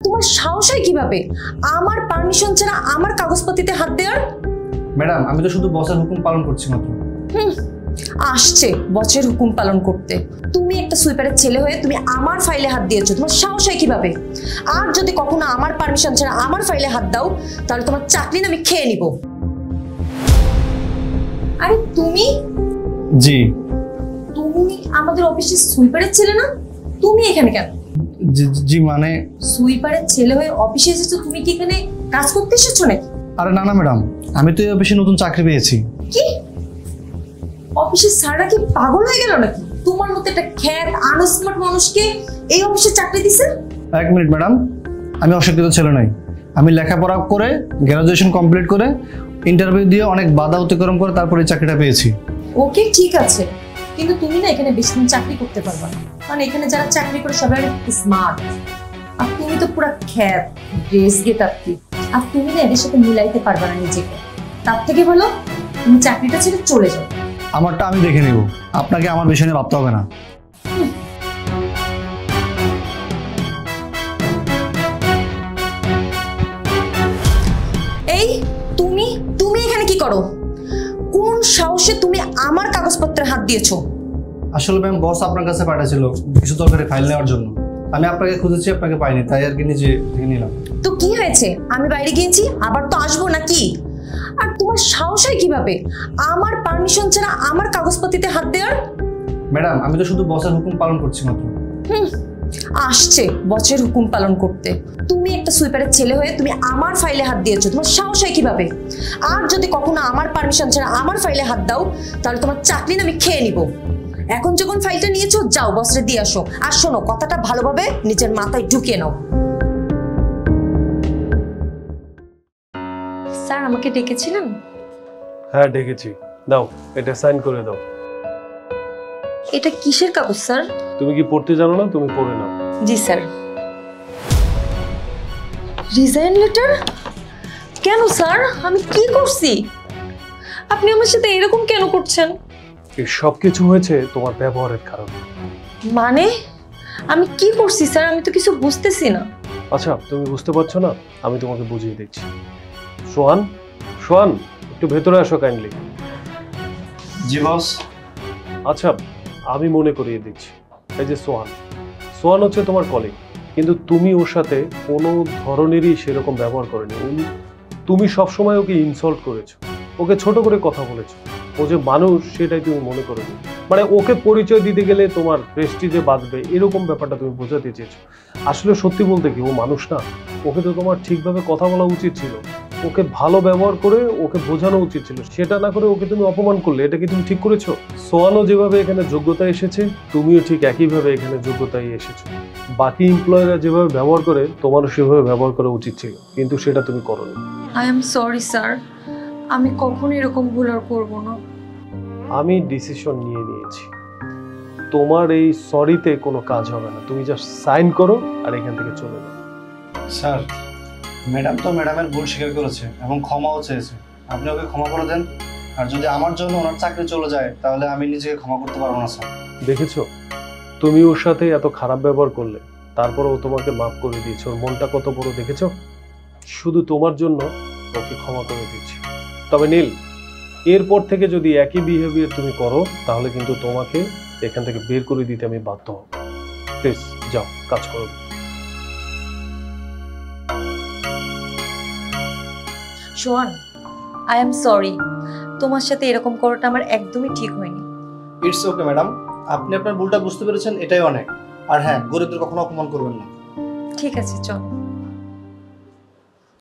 তোমার সাহস হয় কিভাবে আমার পারমিশন ছাড়া আমার কাগজপত্রিতে হাত দেওয়ার? ম্যাডাম আমি তো শুধু বসের হুকুম পালন করছি মাত্র। আসছে বসের হুকুম পালন করতে। তুমি একটা সুইপারের ছেলে হয়ে তুমি আমার ফাইলে হাত দিয়েছো, তোমার সাহস হয় কিভাবে? আর যদি কখনো আমার পারমিশন ছাড়া আমার ফাইলে হাত দাও তাহলে তোমার চাকরি আমি খেয়ে নিব। আরে তুমি? জি। তুমি আমাদের অফিসের সুইপারের ছেলে না? তুমি এখানে কেন? জি মানে সুইপারের ছেলে হয়ে অফিসে এসেছো, তুমি কি এখানে কাজ করতে এসেছো নাকি? আরে না না ম্যাডাম, আমি তো এই অফিসে নতুন চাকরি পেয়েছি। কি অফিসের স্যাররা কি পাগল হয়ে গেল নাকি? তোমার মতো একটা খ্যাত আনস্মার্ট মানুষকে এই অফিসে চাকরি দিছে? এক মিনিট ম্যাডাম, আমি অশিক্ষিত ছেলে নই। আমি লেখাপড়া করে গ্রাজুয়েশন কমপ্লিট করে ইন্টারভিউ দিয়ে অনেক বাধা অতিক্রম করে তারপরে এই চাকরিটা পেয়েছি। ওকে ঠিক আছে, কিন্তু তুমি না এখানে বেশি দিন চাকরি করতে পারবা না, কারণ এখানে যারা চাকরি করে সবাই অনেক স্মার্ট, আর তুমি তো পুরো খ্যাত ড্রেস গেটাপি, আর তুমি না এদের সাথে মিলাইতে পারবা না নিজেকে। তার থেকে ভালো তুমি চাকরিটা ছেড়ে চলে যাও। আমারটা আমি দেখে নেব, আপনাকে আমার বিষয় নিয়ে ভাবতে হবে না। এই তুমি তুমি এখানে কি করো? কোন সাহসে তুমি আমার কাগজপত্রে হাত দিয়েছো? আসলে ম্যাম বস আপনার কাছে পাঠাচ্ছিল কিছু দরকারি ফাইল নেওয়ার জন্য। আমি আপনাকে খুঁজেছি, আপনাকে পাইনি, তাই আর কি নিজে দেখে নিলাম। তো কি হয়েছে? আমি বাইরে গিয়েছি, আবার তো আসবো নাকি? আর তোমার সাহস হয় কিভাবে আমার পারমিশন ছাড়া আমার কাগজপত্রিতে হাত দেওয়ার? ম্যাডাম আমি তো শুধু বসের হুকুম পালন করছি মাত্র। আসছে বসের হুকুম পালন করতে। তুমি একটা সুইপারের ছেলে হয়ে তুমি আমার ফাইলে হাত দিয়েছো, তোমার সাহস হয় কিভাবে? আর যদি কখনো আমার পারমিশন ছাড়া আমার ফাইলে হাত দাও তাহলে তোমার চাকরি আমি খেয়ে নিব। এখন যখন ফাইলটা নিয়েছো যাও বসরে দিয়ে আসো। আর শোনো, কথাটা ভালোভাবে নিজের মাথায় ঢুকিয়ে নাও। স্যার আমাকে ডেকেছিলেন? হ্যাঁ ডেকেছি, দাও এটা সাইন করে দাও। এটা কিসের কাগজ স্যার? তুমি কি পড়তে জানো না? তুমি পড়ে নাও। জি স্যার। Resign letter? কেন স্যার, আমি কি করছি? আপনি আমার সাথে এরকম কেন করছেন? এই সব কিছু হয়েছে তোমার ব্যবহারের কারণে। মানে আমি কি করছি স্যার? আমি তো কিছু বুঝতেছি না। আচ্ছা তুমি বুঝতে পারছো না, আমি তোমাকে বুঝিয়ে দিচ্ছি। সোহান, সোহান একটু ভেতরে আসো কাইন্ডলি। জি বস। আচ্ছা আমি মনে করিয়ে দিচ্ছি, এই যে সোহান, সোহান হচ্ছে তোমার কলিগ, কিন্তু তুমি ওর সাথে কোনো ধরনেরই সেরকম ব্যবহার করেনি। তুমি সবসময় ওকে ইনসল্ট করেছো, ওকে ছোট করে কথা বলেছো। ও যে মানুষ সেটাই তুমি মনে করোনি। মানে ওকে পরিচয় দিতে গেলে তোমার প্রেস্টিজে বাঁধবে এরকম ব্যাপারটা তুমি বোঝাতে চেয়েছো। আসলে সত্যি বলতে কি ও মানুষ না, ওকে তো তোমার ঠিকভাবে কথা বলা উচিত ছিল, ওকে ভালো ব্যবহার করে ওকে বোঝানো উচিত ছিল। সেটা না করে ওকে তুমি অপমান করলে, এটা কি তুমি ঠিক করেছো? সোয়ানও যেভাবে এখানে যোগ্যতা এসেছে, তুমিও ঠিক একইভাবে এখানে যোগ্যতায় এসেছো। বাকি এমপ্লয়িরা যেভাবে ব্যবহার করে তোমারও সেভাবে ব্যবহার করা উচিত ছিল, কিন্তু সেটা তুমি করোনি। আই এম সরি স্যার, আমি কখনো এরকম ভুল আর করবো না। আমি ডিসিশন নিয়ে নিয়েছি, তোমার এই সরিতে কোনো কাজ হবে না। তুমি জাস্ট সাইন করো আর এখান থেকে চলে যাও। স্যার ম্যাডাম তো ম্যাডামের ভুল স্বীকার করেছে এবং ক্ষমাও চেয়েছে, আপনি ওকে ক্ষমা করে দেন। আর যদি আমার জন্য ওনার চাকরি চলে যায় তাহলে আমি নিজেকে ক্ষমা করতে পারবো না স্যার। দেখেছো তুমি ওর সাথে এত খারাপ ব্যবহার করলে, তারপরে ও তোমাকে মাফ করে দিয়েছে। ওর মনটা কত বড় দেখেছো? শুধু তোমার জন্য ওকে ক্ষমা করে দিচ্ছি। তবে নীল, এরপর থেকে যদি একই বিহেভিয়ার তুমি করো তাহলে কিন্তু তোমাকে এখান থেকে বের করে দিতে আমি বাধ্য হব। প্লিজ যাও, কাজ করো। সোহান, আই এম সরি, তোমার সাথে এরকম করাটা আমার একদমই ঠিক হয়নি। ইটস ওকে ম্যাডাম, আপনি আপনার ভুলটা বুঝতে পেরেছেন, এটাই অনেক। আর হ্যাঁ, গরিবদের কখনো অপমান করবেন না। ঠিক আছে চল।